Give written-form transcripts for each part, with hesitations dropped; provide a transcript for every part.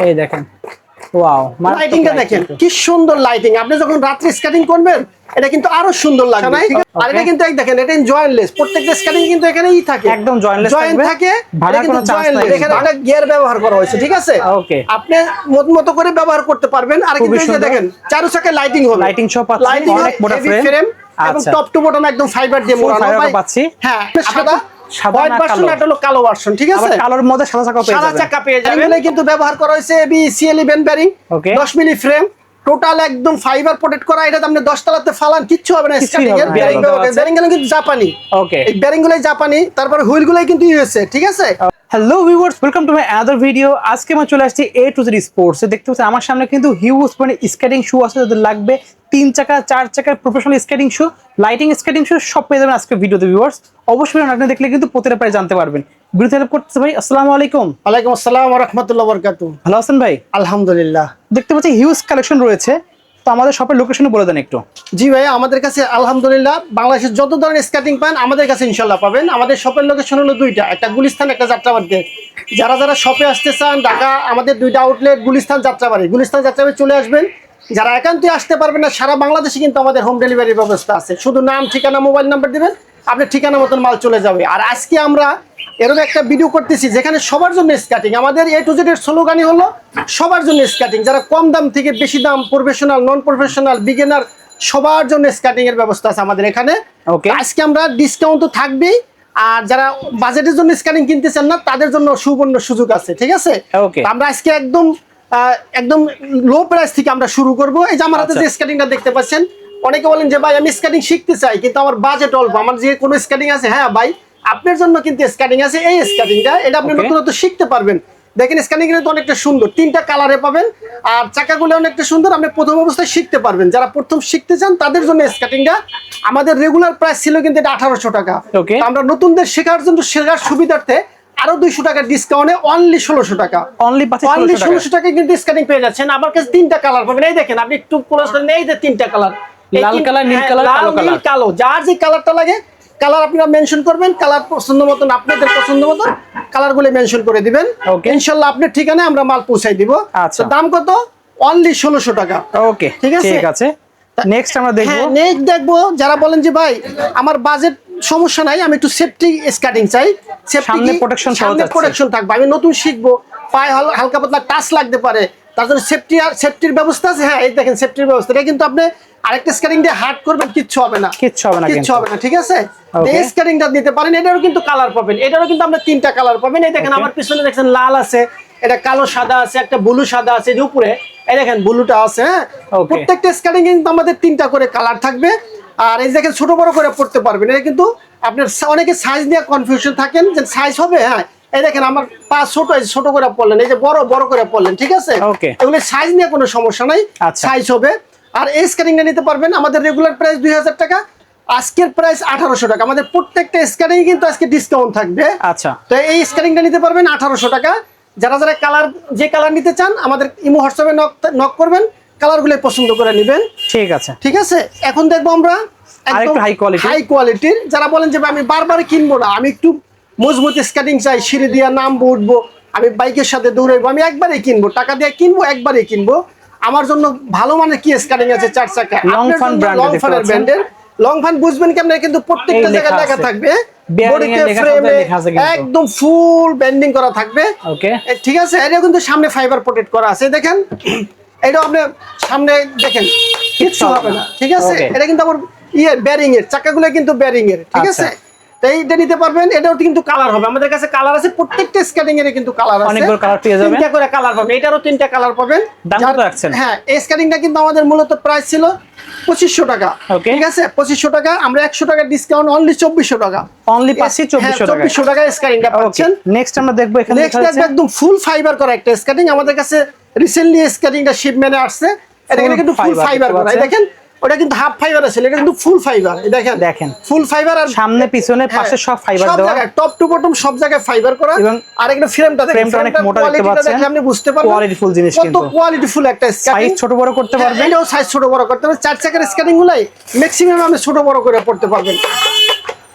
এই দেখেন, ওয়াও, লাইটিংটা দেখেন কি সুন্দর লাইটিং। আপনি যখন রাত্রে স্কেটিং করবেন এটা কিন্তু আরো সুন্দর লাগবে। আর এটা কিন্তু দেখেন এটা জয়েন্টলেস, প্রত্যেকটা স্কেটিং কিন্তু এখানেই থাকে, একদম জয়েন্টলেস জয়েন্ট থাকে, ভাঙার কোনো চান্স নাই। এখানে একটা গিয়ার ব্যবহার করা হয়েছে, ঠিক আছে? ওকে, আপনি মতো করে ব্যবহার করতে পারবেন। আর কিন্তু এই যে দেখেন চারু চাকায় লাইটিং হবে, লাইটিং সব পাচ্ছেন, অনেক মোটা ফ্রেম এবং টপ টু বটম একদম ফাইবার দিয়ে মোড়ানো পাচ্ছি। হ্যাঁ, সাদা হোয়াইট ভার্সন, এটা হলো কালো ভার্সন, ঠিক আছে? কালোর মধ্যে সাদা চাকা পেয়ে যাবেন। এগুলো কিন্তু ব্যবহার করা হয়েছে BC11 বেয়ারিং, 10 মিলি ফ্রেম, টোটাল একদম ফাইবার প্রোটেক্ট করা। এটা আপনি 10 তলাতে ফালান কিচ্ছু হবে না। স্কেটিং এর বেয়ারিং গুলো কিন্তু জাপানি। ওকে, এই বেয়ারিং গুলাই জাপানি, তারপরে হুইল গুলাই কিন্তু ইউএসএ, ঠিক আছে? Hello viewers, welcome to my other video. আজকে আমি চলে আসছি A to Z স্পোর্টস। দেখতে পাচ্ছেন আমার সামনে কিন্তু হিউজ মানে স্কেটিং শু আছে, যাদের লাগবে 3 চাকা 4 চাকার প্রফেশনাল স্কেটিং শু, লাইটিং স্কেটিং শু সব পেয়ে যাবেন আজকে ভিডিওতে ভিউয়ার্স। অবশ্যই আপনি দেখলে কিন্তু প্রতিটা প্রায় জানতে পারবেন। ভিডিওতে হেল্প করতেছে ভাই। আসসালামু আলাইকুম। ওয়ালাইকুম আসসালাম ওয়া রাহমাতুল্লাহি ওয়া বারাকাতুহু। ভালো আছেন ভাই? আলহামদুলিল্লাহ। দেখতে পাচ্ছি হিউজ কালেকশন রয়েছে, তো আমাদের শপের লোকেশন বলে দেন একটু। জি ভাই, আমাদের কাছে আলহামদুলিল্লাহ বাংলাদেশের যত ধরনের স্কেটিং পান আমাদের কাছে ইনশাআল্লাহ পাবেন। আমাদের শপের লোকেশন হলো দুইটা, একটা গুলিস্তান, একটা যাত্রাবাড়িতে। যারা শপে আসতে চান ঢাকা, আমাদের দুইটা আউটলেট, গুলিস্তান যাত্রাবাড়ি। গুলিস্তান যাত্রাবাড়ি চলে আসবেন। যারা একান্তই আসতে পারবেন না, সারা বাংলাদেশে কিন্তু আমাদের হোম ডেলিভারির ব্যবস্থা আছে। শুধু নাম, ঠিকানা, মোবাইল নাম্বার দিবেন, আপনার ঠিকানা মতন মাল চলে যাবে। আর আজকে আমরা এরকম একটা ভিডিও করতেছি যেখানে সবার জন্য স্কেটিং। আমাদের A to Z এর স্লোগানই হলো সবার জন্য স্কেটিং। যারা কম দাম থেকে বেশি দাম, প্রফেশনাল, নন প্রফেশনাল, বিগিনার, সবার জন্য স্কেটিং এর ব্যবস্থা আছে আমাদের এখানে। ওকে, আজকে আমরা ডিসকাউন্ট তো থাকবেই। আর যারা বাজেটের জন্য স্কেটিং কিনতে চান না, তাদের জন্য সুবর্ণ সুযোগ আছে, ঠিক আছে? আমরা আজকে একদম লো প্রাইস থেকে আমরা শুরু করব। এই যে আমার হাতে যে স্কেটিংটা দেখতে পাচ্ছেন, অনেকে বলেন যে ভাই আমি স্কেটিং শিখতে চাই কিন্তু আমার বাজেট অল্প, আমার যে কোনো স্কেটিং আছে। হ্যাঁ ভাই, আপনার জন্য কিন্তু স্কেটিং আছে। এই স্কেটিংটা এটা আপনি নতুন শিখতে পারবেন। দেখেন স্কেটিং কিন্তু অনেকটা সুন্দর, 3টা কালারে পাবেন। আর চাকাগুলো অনেকটা সুন্দর, আপনি প্রথম অবস্থায় শিখতে পারবেন। যারা প্রথম শিখতে চান তাদের জন্য স্কেটিংটা। আমাদের রেগুলার প্রাইস ছিল কিন্তু এটা 1800 টাকা। আমরা নতুনদের শেখার জন্য, শেখার সুবিধার্থে আরো 200 টাকা ডিসকাউন্টে অনলি 1600 টাকা। অনলি 1600 টাকায় কিন্তু স্কেটিং পেয়ে যাচ্ছেন। আমার কাছে 3টা কালার পাবেন। এই দেখেন, আপনি একটু ক্লোজ করেন, এই যে 3টা কালার, লাল কালার, নীল কালার, কালো কালার, কালো, যার যে কালারটা লাগে কালার আপনারা মেনশন করবেন। কালার পছন্দ মতন, আপনাদের পছন্দ মতন কালারগুলো মেনশন করে দিবেন। ইনশাআল্লাহ আপনার ঠিকানায় আমরা মাল পৌঁছাই দিব। আচ্ছা, দাম কত? অনলি 1600 টাকা। ওকে, ঠিক আছে। নেক্সট আমরা দেখব। নেক্সট দেখবো যারা বলেন যে ভাই আমার বাজেট সমস্যা নাই, আমি একটু সেফটি স্কেটিং চাই, সামনে প্রোটেকশন থাকবে, আমি নতুন শিখবো, পায়ে হালকা পাতলা টাচ লাগতে পারে, তার জন্য সেফটির ব্যবস্থা আছে। হ্যাঁ, এই দেখেন সেফটির ব্যবস্থা। এটা কিন্তু আপনি আরেকটা স্কেটিং দিয়ে হার্ড করবেন, কিচ্ছু হবে না, ঠিক আছে? এই স্কেটিংটা দিতে পারেন। এটারও কিন্তু কালার পাবেন, এটারও কিন্তু আমরা 3টা কালার পাবেন। এই দেখেন আমার পিছনে দেখছেন লাল আছে, এটা কালো সাদা আছে, একটা ব্লু সাদা আছে, যে উপরে এই দেখেন ব্লুটা আছে। হ্যাঁ, প্রত্যেকটা স্কেটিং কিন্তু আমাদের 3টা করে কালার থাকবে। আর এই দেখেন ছোট বড় করে পড়তে পারবেন। এটা কিন্তু আপনার অনেকে সাইজ নিয়ে কনফিউশন থাকেন যে সাইজ হবে। হ্যাঁ, এই দেখেন আমার পা ছোট করে পড়লেন, এই যে বড় করে পড়লেন, ঠিক আছে? এগুলো সাইজ নিয়ে কোনো সমস্যা নাই, সাইজ হবে। আর এই স্কেটিংটা নিতে পারবেন। আমাদের রেগুলার প্রাইস 2000 টাকা, আজকের প্রাইস 1800 টাকা। আমাদের প্রত্যেকটা স্কেটিং কিন্তু আজকে ডিসকাউন্ট থাকবে। আচ্ছা, তো এই স্কেটিংটা নিতে পারবেন 1800 টাকা। যারা যে কালার নিতে চান আমাদের ইমো হোয়াটসঅ্যাপে নক করবেন, কালারগুলো পছন্দ করে নেবেন। ঠিক আছে। এখন দেখবো আমরা একদম হাই কোয়ালিটির। যারা বলেন যে আমি বারবার কিনবো না, আমি একটু মজবুত স্কেটিং চাই, সিঁড়ি দিয়ে নামবো, উঠবো, আমি বাইকের সাথে দৌড়াইবো, আমি একবারেই কিনবো, টাকা দিয়ে কিনবো, একবারেই কিনবো। আমার জন্য ভালো মানের কি স্কেটিং আছে 4 চাকা, লং ফানের ব্র্যান্ডের। লং ফান বুঝবেন কেমন, কিন্তু প্রত্যেকটা জায়গায় লেখা থাকবে, বডিতে ফ্রেমে একদম ফুল বেন্ডিং করা থাকবে। ওকে, ঠিক আছে। এটা কিন্তু সামনে ফাইবার প্রোটেক্ট করা আছে, দেখেন। এটা আপনি সামনে দেখেন কিচ্ছু হবে না, ঠিক আছে? এটা কিন্তু আমার বেয়ারিং এর, চাকাগুলো কিন্তু বেয়ারিং এর, ঠিক আছে? এইটা নিতে পারবেন। এটাও কিন্তু কালার হবে, আমাদের কাছে কালার আছে, প্রত্যেকটা স্কেটিং এর কিন্তু কালার আছে, অনেকগুলো কালার পেয়ে যাবেন, 3টা করে কালার পাবেন। এটারও 3টা কালার পাবেন। দাম কত রাখছেন? হ্যাঁ, এই স্কেটিংটা কিন্তু আমাদের মূলত প্রাইস ছিল 2500 টাকা, ঠিক আছে? 2500 টাকা, আমরা 100 টাকা ডিসকাউন্ট অনলি 2400 টাকা। অনলি পাচ্ছি 2400 টাকা স্কেটিংটা পাচ্ছেন। নেক্সট আমরা দেখবো এখানে একদম ফুল ফাইবার করা একটা স্কেটিং। আমাদের কাছে রিসেন্টলি স্কেটিংটা শিপমেন্টে আসছে। এটা কিন্তু ফুল ফাইবার করা, দেখেন। ওটা কিন্তু হাফ ফাইবার আছে, এটা কিন্তু ফুল ফাইবার। দেখেন ফুল ফাইবার, আর সামনে পিছনে পাশে সব ফাইবার দেওয়া, টপ টু বটম সব জায়গায় ফাইবার করা। এবং আরেকটা ফ্রেমটা অনেক মোটা দেখতে পাচ্ছেন, আপনি বুঝতে পারবেন কোয়ালিটিফুল জিনিস, কিন্তু কত কোয়ালিটিফুল একটা স্কেটিং। সাইজ ছোট বড় করতে পারবেন, এটাও সাইজ ছোট বড় করতে পারবেন। 4 চাকার স্কেটিং গুলাই ম্যাক্সিমাম আপনি ছোট বড় করে পড়তে পারবেন।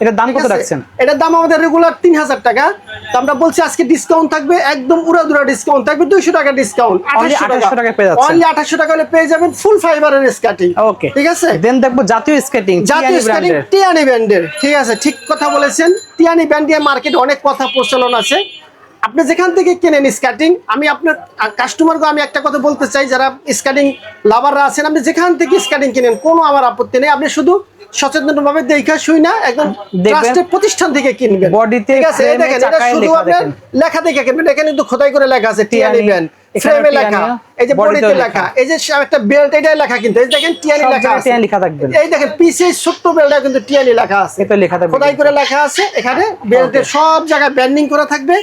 এটার দাম কত রাখছেন? এটার দাম আমাদের রেগুলার 3000 টাকা, তো আমরা বলছি আজকে ডিসকাউন্ট থাকবে, একদম উড়াধুরা ডিসকাউন্ট থাকবে, 200 টাকা ডিসকাউন্ট, 2800 টাকা পেয়ে যাচ্ছেন। অনলি 2800 টাকা হলে পেয়ে যাবেন ফুল ফাইবারের স্কেটিং। ওকে, ঠিক আছে। দেন দেখবো জাতীয় স্কেটিং, জাতীয় স্কেটিং টিয়ানি ব্র্যান্ডের। ঠিক আছে, ঠিক কথা বলেছেন, টিয়ানি ব্র্যান্ড দিয়ে মার্কেটে অনেক কথা প্রচলন আছে। আপনি যেখান থেকে কেনেন স্কেটিং, আমি আপনার কাস্টমারকে আমি একটা কথা বলতে চাই, যারা স্কেটিং লাভাররা আছেন, আপনি যেখান থেকে স্কেটিং কিনেন কোনো আমার আপত্তি নেই, আপনি শুধু সচেতনভাবে দেখে শুই না একদম ট্রাস্টেড প্রতিষ্ঠান থেকে কিনবেন। বডিতে ঠিক আছে, দেখেন এটা শুধু আপনার লেখা দেখে কিনবেন, এখানে কিন্তু খোদাই করে লেখা আছে টিয়ানি ব্র্যান্ড, ফ্রেমে লেখা, এই যে বডিতে লেখা, এই যে একটা বেল্ট এটাই লেখা, কিন্তু এই দেখেন টিয়ানি লেখা আছে, টিয়ানি লেখা থাকবে, এই দেখেন পিছে ছোট্ট বেল্টটা কিন্তু টিয়ানি লেখা আছে, এটা লেখা থাকবে, খোদাই করে লেখা আছে, এখানে বেল্টের সব জায়গায় ব্র্যান্ডিং করা থাকবে,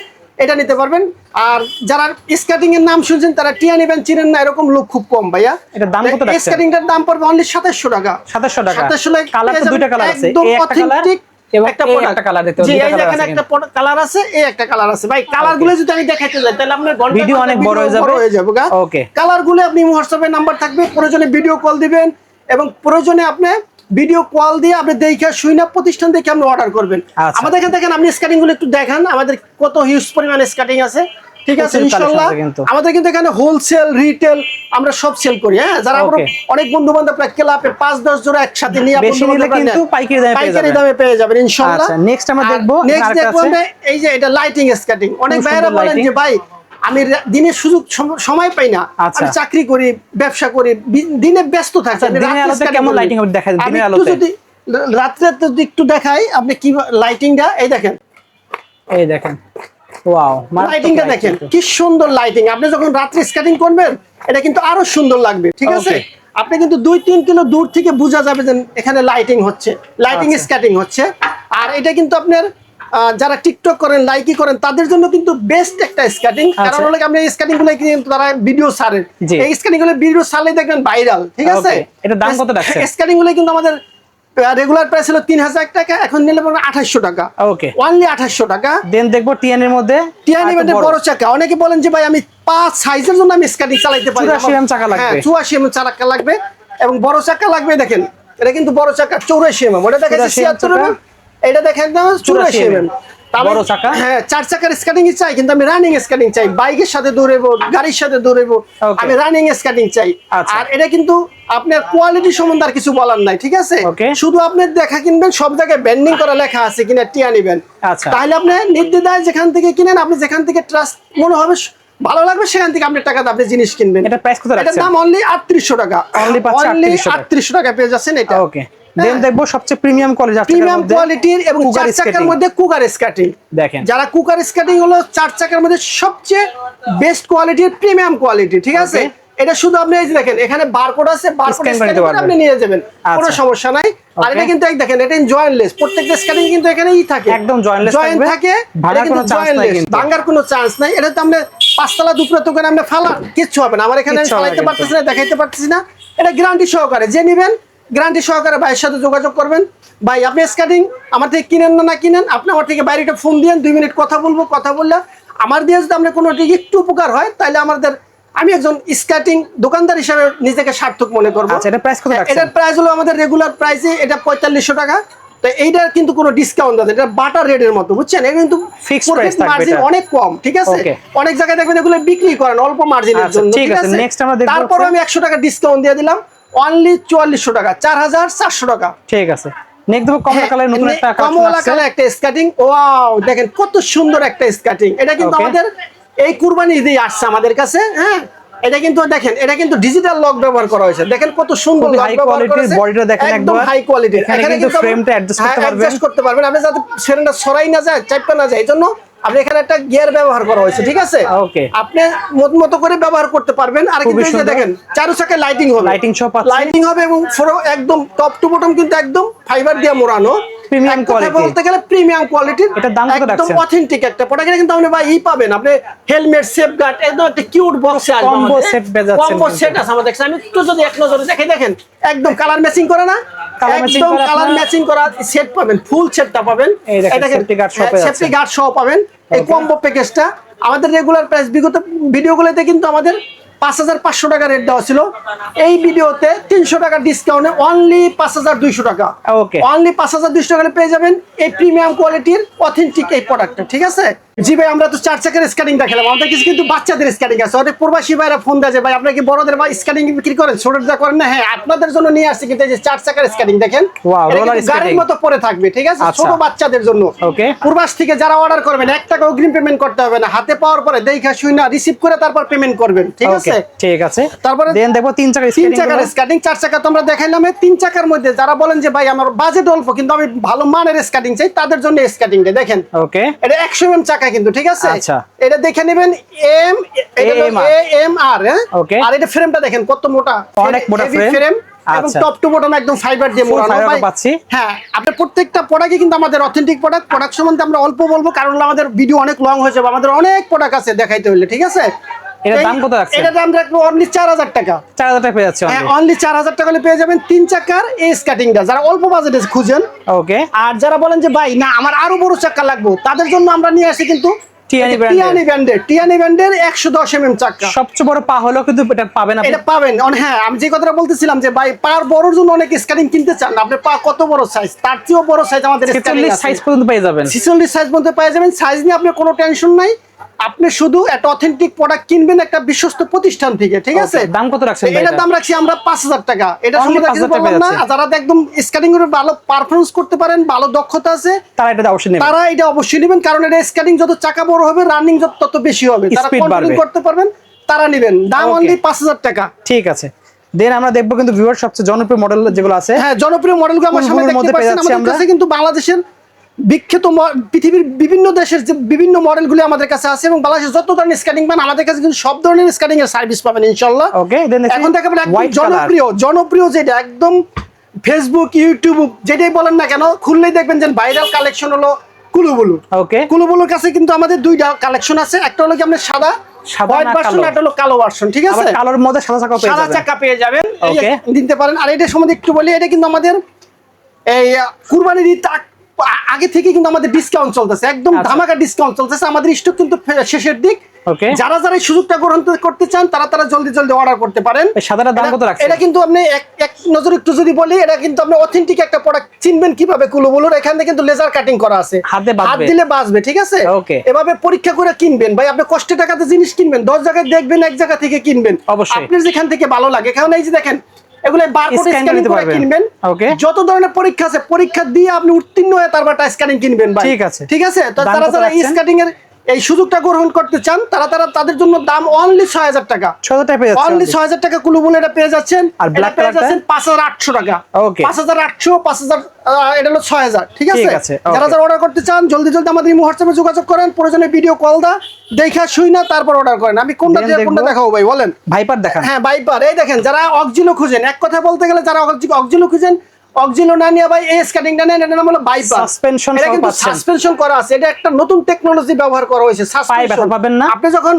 এটা নিতে পারবেন। আর যারা স্কেটিং এর নাম শুনছেন তারা টিয়ানি ব্র্যান্ড চিনেন না, এরকম লোক খুব কম ভাইয়া। এটার দাম কত রাখছেন? স্কেটিংটার দাম পড়বে অনলি 2700 টাকা। 2700 টাকা। 2700 টাকা। কালার তো দুইটা কালার আছে, একদম এই একটা কালার অথেন্টিক এবং একটা একটা কালার দেখতে পাচ্ছেন, জি এই দেখেন একটা কালার আছে, এই একটা কালার আছে ভাই। কালারগুলো যদি আমি দেখাইতে যাই তাহলে আপনার ঘন্টা ভিডিও অনেক বড় হয়ে যাবে। ওকে, কালারগুলো আপনি হোয়াটসঅ্যাপে নাম্বার থাকবে, প্রয়োজনে ভিডিও কল দিবেন এবং প্রয়োজনে আপনি ভিডিও কল দিয়ে আপনি দেখে শুই না প্রতিষ্ঠান থেকে আপনি অর্ডার করবেন। আমাদের এখানে দেখেন, আপনি স্কেটিং গুলো একটু দেখান, আমাদের কত হিউজ পরিমাণে স্কেটিং আছে। ঠিক আছে, ইনশাআল্লাহ আমাদের কিন্তু এখানে হোলসেল রিটেল আমরা সব সেল করি। হ্যাঁ, যারা আমরা অনেক বন্ধু বান্ধব ক্লাবে 5-10 জোড়া একসাথে নিয়ে বেশি নিলে কিন্তু পাইকারি দামে পেয়ে যাবেন ইনশাআল্লাহ। আচ্ছা, নেক্সট আমরা দেখব এই যে এটা লাইটিং স্কেটিং। অনেক ভাইরা বলেন যে ভাই আমি দিনে সুযোগ সময় পাই না, আমি চাকরি করি, ব্যবসা করি, দিনে ব্যস্ত থাকি, দিনের আলোতে কেমন লাইটিং দেখা যায়? দিনের আলোতে যদি রাতে যদি একটু দেখাই আপনি কি লাইটিংটা, এই দেখেন, এই দেখেন, ওয়াও, লাইটিংটা দেখেন কি সুন্দর লাইটিং। আপনি যখন রাত্রে স্কেটিং করবেন এটা কিন্তু আরো সুন্দর লাগবে। ঠিক আছে, আপনি কিন্তু 2-3 কিলো দূর থেকে বোঝা যাবে যে এখানে লাইটিং হচ্ছে, লাইটিং স্কেটিং হচ্ছে। আর এটা কিন্তু আপনার যারা টিকটক করেন, লাইকি করেন, তাদের জন্য কিন্তু বেস্ট একটা স্কেটিং। কারণ হলো আপনি এই স্কেটিং গুলো কিন্তু তারা ভিডিও ছাড়েন, এই স্কেটিং গুলো ভিডিও ছাড়লে দেখবেন ভাইরাল। ঠিক আছে, এটা দাম কত রাখছেন? স্কেটিং গুলো কিন্তু আমাদের রেগুলার প্রাইস হলো 3000 টাকা, এখন নিলে পড়বে 2800 টাকা। ওকে, অনলি 2800 টাকা। দেন দেখবো টিয়ানের মধ্যে, টিয়ানি ব্র্যান্ডের বড় চাকা। অনেকে বলেন যে ভাই আমি 5 সাইজের জন্য আমি স্কেটিং চালাতে পারি, 84 এম চাকা লাগবে। হ্যাঁ, 84 এম চাকা লাগবে এবং বড় চাকা লাগবে। দেখেন এটা কিন্তু বড় চাকা 84 এম, ওটা দেখাচ্ছি 76 এম, এটা দেখেন না 84 এম বড় চাকা। হ্যাঁ, 4 চাকার স্কেটিং চাই, কিন্তু আমি রানিং স্কেটিং চাই, বাইকের সাথে দৌড়াবো, গাড়ির সাথে দৌড়াবো, আমি রানিং স্কেটিং চাই। আর এটা কিন্তু আপনার কোয়ালিটি সম্বন্ধে আর কিছু বলার নাই। ঠিক আছে, শুধু আপনি দেখা কিনবেন, সব জায়গায় ব্র্যান্ডিং করা লেখা আছে কিনা টিয়ানি ব্র্যান্ড, তাহলে আপনি নির্দ্বিধায় যেখান থেকে কিনেন, আপনি যেখান থেকে ট্রাস্ট মনে হবে ভালো লাগবে সেখান থেকে আপনি টাকা দিয়ে আপনি জিনিস কিনবেন। এটা প্রাইস কত রাখছেন? এটার দাম অনলি 3800 টাকা। অনলি 3800 টাকা পেয়ে যাচ্ছেন এটা। ওকে, দেন দেখবো সবচেয়ে প্রিমিয়াম কোয়ালিটির এবং 4 চাকার মধ্যে কুকার স্কেটিং। দেখেন, যারা কুকার স্কেটিং হলো 4 চাকার মধ্যে সবচেয়ে বেস্ট কোয়ালিটির, প্রিমিয়াম কোয়ালিটি। ঠিক আছে, এটা শুধু আপনি এই যে দেখেন এখানে বারকোড আছে, বারকোড স্ক্যান করে আপনি নিয়ে যাবেন, কোনো সমস্যা নাই। আর এটা কিন্তু এই দেখেন, এটা জয়েন্টলেস, প্রত্যেকটা স্ক্যানিং কিন্তু এখানেই থাকে, একদম জয়েন্টলেস জয়েন্ট থাকে, ভাঙার কোনো চান্স নাই, কিন্তু ভাঙার কোনো চান্স নাই। এটা তো আমরা 5 তলা দুপুরে তো করে আমরা ফালা কিচ্ছু হবে না। আমার এখানে চালাতে পারতেছি না, দেখাইতে পারতেছি না। এটা গ্যারান্টি সহকারে, যে নেবেন গ্যারান্টি সহকারে ভাইয়ের সাথে যোগাযোগ করবেন। ভাই আপনি স্কেটিং আমার থেকে কিনেন না কিনেন, আপনি আমার থেকে বাইরে ফোন দিয়েন, 2 মিনিট কথা বলবো, কথা বললে আমার দিয়ে যদি আমরা কোনো একটু উপকার হয়, তাহলে আমাদের, আমি একজন স্কেটিং দোকানদার হিসেবে নিজেকে সার্থক মনে করবো। এটা প্রাইস কত রাখছেন? এটার প্রাইস হলো আমাদের রেগুলার প্রাইসে এটা 4500 টাকা। তো এইটার কিন্তু কোনো ডিসকাউন্ট আছে, এটা বাটার রেটের মতো, বুঝছেন? এটা কিন্তু ফিক্সড প্রাইস থাকবে, মার্জিন অনেক কম। ঠিক আছে, অনেক জায়গায় দেখবেন এগুলো বিক্রি করেন অল্প মার্জিনের জন্য। ঠিক আছে, নেক্সট আমরা দেখব, তারপর আমি 100 টাকা ডিসকাউন্ট দিয়ে দিলাম, অনলি 4400 টাকা, 4400 টাকা। ঠিক আছে, নেক্সট দেখো কমলা কালারের নতুন একটা কমলা কালার একটা স্কেটিং। ওয়াও, দেখেন কত সুন্দর একটা স্কেটিং। এটা কিন্তু আমাদের এই কুরবানি ঈদে আসছে আমাদের কাছে। হ্যাঁ, এটা কিন্তু দেখেন, এটা কিন্তু ডিজিটাল লক ব্যবহার করা হয়েছে, দেখেন কত সুন্দর লক ব্যবহার করেছে, বডিটা দেখেন একদম হাই কোয়ালিটির। এখানে কিন্তু ফ্রেমটা অ্যাডজাস্ট করতে পারবেন, আপনি যাতে ফ্রেমটা সরাই না যায়, চাপা না যায়, এজন্য আপনি এখানে একটা গিয়ার ব্যবহার করা হয়েছে। ঠিক আছে, আপনি মতো করে ব্যবহার করতে পারবেন। আর কিন্তু এই যে দেখেন চারু চাকায় লাইটিং হবে, লাইটিং হবে এবং একদম টপ টু বটম কিন্তু একদম ফাইবার দিয়ে মোড়ানো, প্রিমিয়াম কোয়ালিটি। বলতে গেলে প্রিমিয়াম কোয়ালিটির, এটা দাম কত রাখছেন? একদম অথেন্টিক একটা প্রোডাক্ট। কিন্তু আপনি ভাই পাবেন, আপনি হেলমেট, সেফগার্ড, একদম একটা কিউট বক্সে আসবে, কম্বো সেট বেজাচ্ছেন, কম্বো সেট আছে আমাদের কাছে। আমি একটু যদি এক নজরে দেখেন একদম কালার ম্যাচিং করে না, একদম কালার ম্যাচিং করা সেট পাবেন, ফুল সেটটা পাবেন। এই দেখেন সেফটি গার্ড সহ পাবেন এই কম্বো প্যাকেজটা। আমাদের রেগুলার প্রাইস বিগত ভিডিওগুলোতে কিন্তু আমাদের 5500 টাকা রেট দেওয়া ছিল, এই ভিডিওতে 300 টাকা ডিসকাউন্টে অনলি 5200 টাকা। ওকে, অনলি 5200 টাকা পেয়ে যাবেন এই প্রিমিয়াম কোয়ালিটির অথেন্টিক এই প্রোডাক্টটা, ঠিক আছে? জি ভাই, আমরা তো 4 চাকার স্ক্যানিং দেখালাম, আমাদের কিছু কিন্তু বাচ্চাদের স্ক্যানিং আছে। অনেক প্রবাসী ভাইরা ফোন দেয় যে ভাই আপনারা কি বড়দের বা স্ক্যানিং বিক্রি করেন, ছোটদের করেন না? হ্যাঁ, আপনাদের জন্য নিয়ে আসছি কিন্তু এই যে 4 চাকার স্ক্যানিং দেখেন, ওয়াও, রোলার গাড়ির স্ক্যানিং মতো পড়ে থাকবে, ঠিক আছে? আচ্ছা, ছোট বাচ্চাদের জন্য। ওকে, প্রবাস থেকে যারা অর্ডার করবেন 1 টাকা অগ্রিম পেমেন্ট করতে হবে না, হাতে পাওয়ার পরে দেখা শুই না রিসিভ করে তারপর পেমেন্ট করবেন, ঠিক আছে? ঠিক আছে। তারপরে দেন দেখো 3 চাকার স্ক্যানিং। 4 চাকা তোমরা দেখাইলাম। 3 চাকার মধ্যে যারা বলেন যে ভাই আমার বাজেট অল্প কিন্তু আমি ভালো মানের স্ক্যানিং চাই, তাদের জন্য স্ক্যানিংটা দেখেন। ওকে, এটা 100 mm চাকা কিন্তু, ঠিক আছে? আচ্ছা, এটা দেখে নেবেন AMR, হ্যাঁ? ওকে, আর এটা ফ্রেমটা দেখেন কত মোটা, অনেক মোটা ফ্রেম এবং টপ টু বটম একদম ফাইবার দিয়ে মোড়ানো ভাই পাচ্ছি। হ্যাঁ, আপনার প্রত্যেকটা প্রোডাক্টই কিন্তু আমাদের অথেন্টিক প্রোডাক্ট সম্বন্ধে আমরা অল্প বলবো, কারণ আমাদের ভিডিও অনেক লং হয়ে যাবে, আমাদের অনেক প্রোডাক্ট আছে দেখাইতে হলে, ঠিক আছে? এটার দাম কত রাখছেন? এটার দাম রাখবো অনলি 4000 টাকা। 4000 টাকা পেয়ে যাচ্ছে। হ্যাঁ, অনলি 4000 টাকা হলে পেয়ে যাবেন 3 চাকার এই স্কার্টিংটা, যারা অল্প বাজেটে খুঁজেন। ওকে, আর যারা বলেন যে ভাই না আমার আরো বড় চাকা লাগবে, তাদের জন্য আমরা নিয়ে আসি কিন্তু টিয়ানি ব্র্যান্ডের 110 mm চাকা। সবচেয়ে বড় পা হলো কিন্তু এটা পাবেন আপনি, এটা পাবেন। হ্যাঁ, আমি যে কথাটা বলতেছিলাম যে ভাই পার বড়র জন্য অনেক স্ক্যানিং কিনতে চান, আপনি পা কত বড় সাইজ, তার চেয়েও বড় সাইজ আমাদের স্ক্যানিং আছে। 46 সাইজ পর্যন্ত পেয়ে যাবেন। 46 সাইজ পর্যন্ত পেয়ে যাবেন। সাইজ নিয়ে আপনার কোনো টেনশন নাই, আপনি শুধু একটা অথেন্টিক প্রোডাক্ট কিনবেন একটা বিশ্বস্ত প্রতিষ্ঠান থেকে, ঠিক আছে? দাম কত রাখছেন? এটার দাম রাখছি আমরা 5000 টাকা। এটা সম্বন্ধে কিছু বলবো না, যারা একদম স্ক্যানিং এর ভালো পারফরম্যান্স করতে পারেন, ভালো দক্ষতা আছে, তারা এটা অবশ্যই নেবেন, কারণ এটা স্ক্যানিং যত চাকা বড় হবে রানিং তত বেশি হবে, তারা কন্ট্রোল করতে পারবেন, তারা নেবেন। দাম অনলি 5000 টাকা। ঠিক আছে। দেন আমরা দেখবো কিন্তু ভিউয়ার সবচেয়ে জনপ্রিয় মডেল যেগুলো আছে। হ্যাঁ, জনপ্রিয় মডেলগুলো আমার সামনে দেখতে পাচ্ছেন। আমাদের কাছে কিন্তু বাংলাদেশের বিখ্যাত পৃথিবীর বিভিন্ন দেশের যে বিভিন্ন মডেলগুলি আমাদের কাছে আছে, এবং বাংলাদেশের যত ধরনের স্ক্যানিং পান আমাদের কাছে কিন্তু সব ধরনের স্ক্যানিং এর সার্ভিস পাবেন ইনশাআল্লাহ। ওকে, এখন দেখাবেন জনপ্রিয় যেটা একদম ফেসবুক ইউটিউব যেটাই বলেন না কেন, খুললেই দেখবেন যে ভাইরাল কালেকশন হলো কুলুবুলু। ওকে, কুলুবুলুর কাছে কিন্তু আমাদের দুইটা কালেকশন আছে, একটা হলো কি আপনার সাদা হোয়াইট ভার্সন, একটা হলো কালো ভার্সন, ঠিক আছে? কালোর মধ্যে সাদা চাকা পেয়ে যাবেন, ওকে, নিতে পারেন। আর এটা সম্বন্ধে একটু বলি, এটা কিন্তু আমাদের এই কুরবানির ঈদ আগে থেকে কিন্তু আমাদের ডিসকাউন্ট চলতেছে, একদম ধামাকা ডিসকাউন্ট চলতেছে। আমাদের স্টক কিন্তু শেষের দিক। যারা এই সুযোগটা গ্রহণ করতে চান তারা জলদি অর্ডার করতে পারেন। সাদার দাম কত রাখছেন? এটা কিন্তু আপনি এক নজর একটু যদি বলি, এটা কিন্তু আপনি অথেন্টিক একটা প্রোডাক্ট চিনবেন কিভাবে কুলুবুলুর, এখানে কিন্তু লেজার কাটিং করা আছে, হাত দিলে বাজবে, ঠিক আছে? এভাবে পরীক্ষা করে কিনবেন ভাই, আপনি কষ্টে টাকাতে জিনিস কিনবেন, 10 জায়গায় দেখবেন, এক জায়গা থেকে কিনবেন, আপনার যেখান থেকে ভালো লাগে। কারণ এই যে দেখেন এগুলো বারকোড স্ক্যানিং করে কিনবেন, যত ধরনের পরীক্ষা আছে পরীক্ষা দিয়ে আপনি উত্তীর্ণ হয়ে তারপর স্ক্যানিং কিনবেন ভাই, ঠিক আছে? তো যারা এই স্ক্যানিং এর এই সুযোগটা গ্রহণ করতে চান তাদের জন্য দাম অনলি 6000 টাকা। অনলি 6000 টাকা কুলুবুলু এটা পেয়ে যাচ্ছেন। আর ব্ল্যাক পেয়ে যাচ্ছেন 5800 টাকা। 5800 এটা হলো 6000, ঠিক আছে? যারা অর্ডার করতে চান জলদি আমাদের এই হোয়াটসঅ্যাপে যোগাযোগ করেন, প্রয়োজনে ভিডিও কল দেখা শুই না তারপর অর্ডার করেন। আমি কোনটা দেখাবো ভাই বলেন? ভাইপার দেখান। হ্যাঁ, ভাইপার। এই দেখেন, যারা অক্সিলো খুঁজেন, এক কথা বলতে গেলে যারা অক্সিলো খুঁজেন, অক্সিলো না নিয়ে ভাই এই স্ক্যানিংটা নেন। এটা নাম হলো ভাইপার। এটা কিন্তু সাসপেনশন করা আছে, এটা একটা নতুন টেকনোলজি ব্যবহার করা হয়েছে। সাসপেনশন পাবেন না, আপনি যখন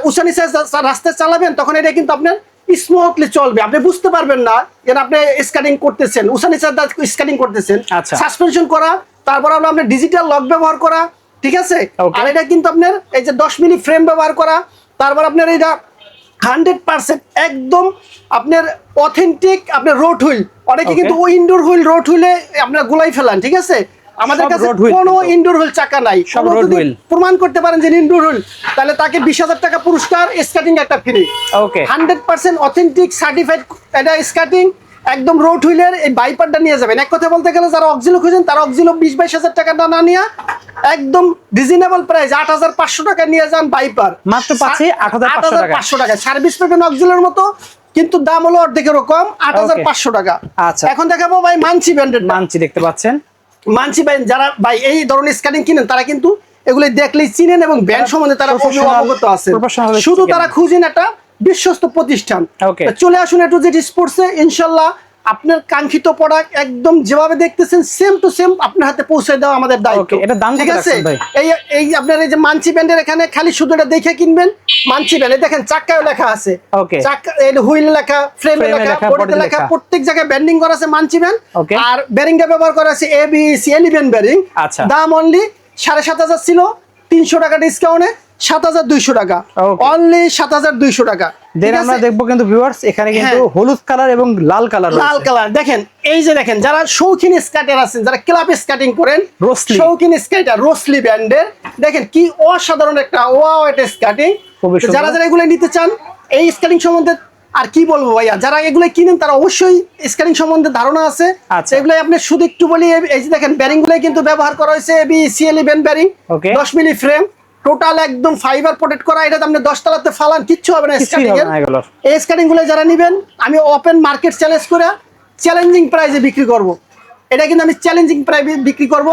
উসানি রাস্তায় চালাবেন তখন এটা কিন্তু আপনার স্মুথলি চলবে, আপনি বুঝতে পারবেন না যে আপনি স্ক্যানিং করতেছেন, উসানি স্ক্যানিং করতেছেন। সাসপেনশন করা, তারপর আপনার ডিজিটাল লক ব্যবহার করা, ঠিক আছে? আর এটা কিন্তু আপনার এই যে 10 মিলি ফ্রেম ব্যবহার করা, তারপর আপনার এটা 100% একদম আপনার অথেন্টিক আপনার রোড হুইল। অনেকে কিন্তু ওই ইনডোর হুইল রোড হুইলে আপনার গোলাই ফেলান, ঠিক আছে? আমাদের কাছে কোনো ইনডোর হুইল চাকা নাই। প্রমাণ করতে পারেন যে ইনডোর হুইল, তাহলে তাকে 20000 টাকা পুরস্কার, স্কার্টিং একটা ফ্রি। 100% অথেন্টিক সার্টিফাইড এটা স্কার্টিং, একদম রোড হুইলের এই ভাইপারটা নিয়ে যাবেন। এক কথা বলতে গেলে যারা অক্সিলো খুঁজেন তারা অক্সিলো 20-22 টাকা না নিয়ে একদম রিজনেবল প্রাইস 8500 টাকা নিয়ে যান ভাইপার, মাত্র পাচ্ছি 8500 টাকা। সার্ভিস পাবেন অক্সিলোর মতো, কিন্তু দাম হলো অর্ধেকের কম, 8500 টাকা। আচ্ছা, এখন দেখাবো ভাই মানসি ব্র্যান্ডের। মানসি দেখতে পাচ্ছেন, মানসি ব্র্যান্ড। যারা ভাই এই ধরনের স্ক্যানিং কিনেন তারা কিন্তু এগুলো দেখলেই চিনেন এবং ব্র্যান্ড সম্বন্ধে তারা অবগত আছে। শুধু তারা খুঁজেন একটা বিশ্বস্ত প্রতিষ্ঠান। চলে আসুন A to Z স্পোর্টসে, ইনশাল্লাহ আপনার কাঙ্ক্ষিত প্রোডাক্ট একদম যেভাবে দেখতেছেন সেম টু সেম আপনার হাতে পৌঁছে দেওয়া আমাদের দায়িত্ব, ঠিক আছে? এই আপনার এই যে মানসি ব্র্যান্ডের এখানে খালি শুধু এটা দেখে কিনবেন। মানসি ব্র্যান্ড দেখেন চাকায় লেখা আছে, চাকা হুইল লেখা, ফ্রেমে লেখা, বডিতে লেখা, প্রত্যেক জায়গায় ব্যান্ডিং করা আছে মানসি ব্র্যান্ড। আর ব্যারিংটা ব্যবহার করা আছে ABC 11 ব্যারিং। দাম অনলি 7500 ছিল, 300 টাকা ডিসকাউন্টে 7200 টাকা, অনলি 7200 টাকা। দেন আমরা দেখবো কিন্তু ভিউয়ার্স এখানে কিন্তু হলুদ কালার এবং লাল কালার দেখেন, এই যে দেখেন, যারা শৌখিন স্কেটার আছেন, যারা ক্লাব স্কেটিং করেন, শৌখিন স্কেটার রোসলি ব্র্যান্ডের, দেখেন কি অসাধারণ একটা ওয়াও এটা স্কেটিং। যারা যারা এগুলো নিতে চান, এই স্কেটিং সম্বন্ধে আর কি বলবো ভাইয়া, যারা এগুলো কিনেন তারা অবশ্যই স্কেটিং সম্বন্ধে ধারণা আছে। এগুলো আপনি শুধু একটু বলি, এই যে দেখেন ব্যারিং গুলো কিন্তু ব্যবহার করা হয়েছে BCL11 ব্যারিং, 10 মিলি ফ্রেম, টোটাল একদম ফাইবার প্রোটেক্ট করা। এটা আপনি 10 তলাতে ফালান কিচ্ছু হবে না স্কেটিং এর। এই স্কেটিং গুলো যারা নেবেন, আমি ওপেন মার্কেট চ্যালেঞ্জ করে চ্যালেঞ্জিং প্রাইসে বিক্রি করব। এটা কিন্তু আমি চ্যালেঞ্জিং প্রাইসে বিক্রি করব।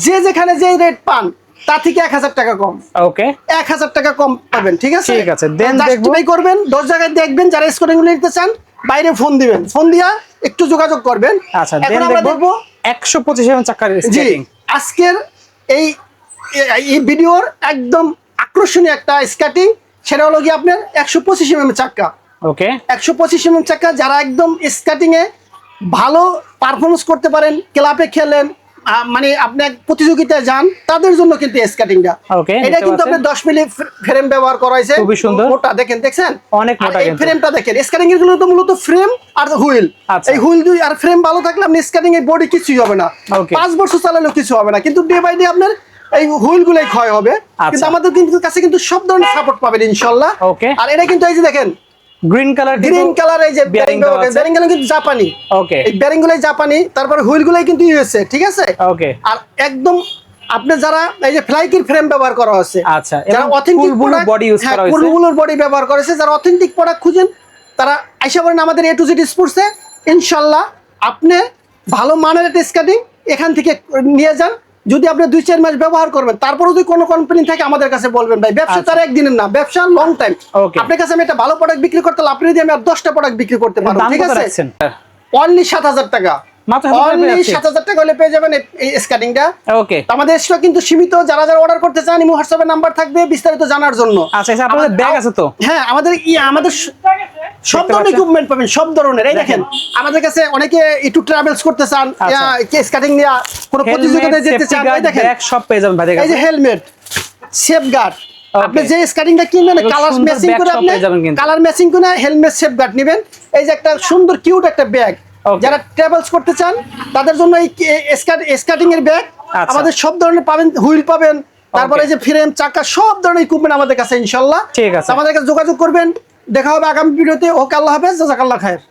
যে যেখানে যে রেট পান তা থেকে 1000 টাকা কম। ওকে, 1000 টাকা কম পাবেন, ঠিক আছে? ঠিক আছে, দেন দেখবো করবেন 10 জায়গায় দেখবেন। যারা স্কেটিং গুলো নিতে চান বাইরে ফোন দিবেন, ফোন দিয়া একটু যোগাযোগ করবেন। আচ্ছা, এখন আমরা দেখবো 125 mm চাকার স্কেটিং। আজকের এই ভিডিওর একদম আকর্ষণীয় একটা স্কেটিং, সেটা হলো কি আপনার 125 mm চাকা। ওকে, 125 mm চাকা, যারা একদম স্কেটিং এ ভালো পারফরমেন্স করতে পারেন, ক্লাবে খেলেন, মানে আপনি প্রতিযোগিতায় যান, তাদের জন্য কিন্তু স্কেটিংটা। এটা কিন্তু আপনি 10 মিলি ফ্রেম ব্যবহার করা হয়েছে, খুবই সুন্দর, মোটা, দেখেন, দেখছেন অনেক মোটা। এই ফ্রেমটা দেখেন, স্কেটিং এর গুলো তো মূলত ফ্রেম আর হুইল। এই হুইল দুই আর ফ্রেম ভালো থাকলে আপনি স্কেটিং এর বডি কিছুই হবে না, 5 বছর চালালেও কিছু হবে না, কিন্তু ডে বাই ডে আপনার এই হুইল গুলাই ক্ষয় হবে। কিন্তু আমাদের কিন্তু কাছে কিন্তু সব ধরনের সাপোর্ট পাবেন ইনশাআল্লাহ। আর এটা কিন্তু এই যে দেখেন গ্রিন কালার, এই যে বেয়ারিং গুলো কিন্তু জাপানি। ওকে, এই বেয়ারিং গুলাই জাপানি, তারপরে হুইল গুলাই কিন্তু ইউএসএ, ঠিক আছে? ওকে, আর একদম আপনি যারা এই যে ফ্লাইকির ফ্রেম ব্যবহার করা আছে, আচ্ছা, যারা অথেন্টিক বডি ইউজ করা হয়েছে, ফুলবুলোর বডি ব্যবহার করেছে, যারা অথেন্টিক প্রোডাক্ট খুঁজেন তারা আইসা করেন আমাদের A to Z স্পোর্টসে। ইনশাআল্লাহ আপনি ভালো মানের একটা স্কেটিং এখান থেকে নিয়ে যান। যদি আপনি 2-4 মাস ব্যবহার করবেন, তারপরে যদি কোনো কোম্পানি থাকে আমাদের কাছে বলবেন। ভাই, ব্যবসা তার একদিনের না, ব্যবসা লং টাইম। আপনার কাছে আমি একটা ভালো প্রোডাক্ট বিক্রি করতে হলে আপনি যদি আমি আর 10টা প্রোডাক্ট বিক্রি করতে পারবো, ঠিক আছে? অনলি 7000 টাকা, অনলি 7000 টাকা হলে পেয়ে যাবেন এই স্কেটিংটা। ওকে, আমাদের স্টক কিন্তু সীমিত। যারা যারা অর্ডার করতে চান, ইমো হোয়াটসঅ্যাপে নাম্বার থাকবে বিস্তারিত জানার জন্য। আচ্ছা, আপনাদের ব্যাগ আছে তো? হ্যাঁ, আমাদের সব ধরনের ইকুইপমেন্ট পাবেন, সব ধরনের। এই দেখেন, আমাদের কাছে অনেকে একটু ট্রাভেলস করতে চান, স্কেটিং নিয়ে কোনো প্রতিযোগিতায় যেতে চান, এই দেখেন ব্যাগ সব পেয়ে যাবেন ভাই। এই যে হেলমেট, সেফগার্ড, আপনি যে স্কেটিংটা কিনবেন কালার ম্যাচিং করে, আপনি কালার ম্যাচিং করে হেলমেট সেফগার্ড নেবেন। এই যে একটা সুন্দর কিউট একটা ব্যাগ, যারা ট্রাভেলস করতে চান তাদের জন্য এই স্কেটিং এর ব্যাগ আমাদের সব ধরনের পাবেন। হুইল পাবেন, তারপরে এই যে ফ্রেম, চাকা, সব ধরনের ইকুইপমেন্ট আমাদের কাছে ইনশাআল্লাহ। ঠিক আছে, আমাদের কাছে যোগাযোগ করবেন। দেখা হবে আগামী ভিডিওতে। ওকে, আল্লাহ হাফেজ, জাযাকাল্লাহ খায়ের।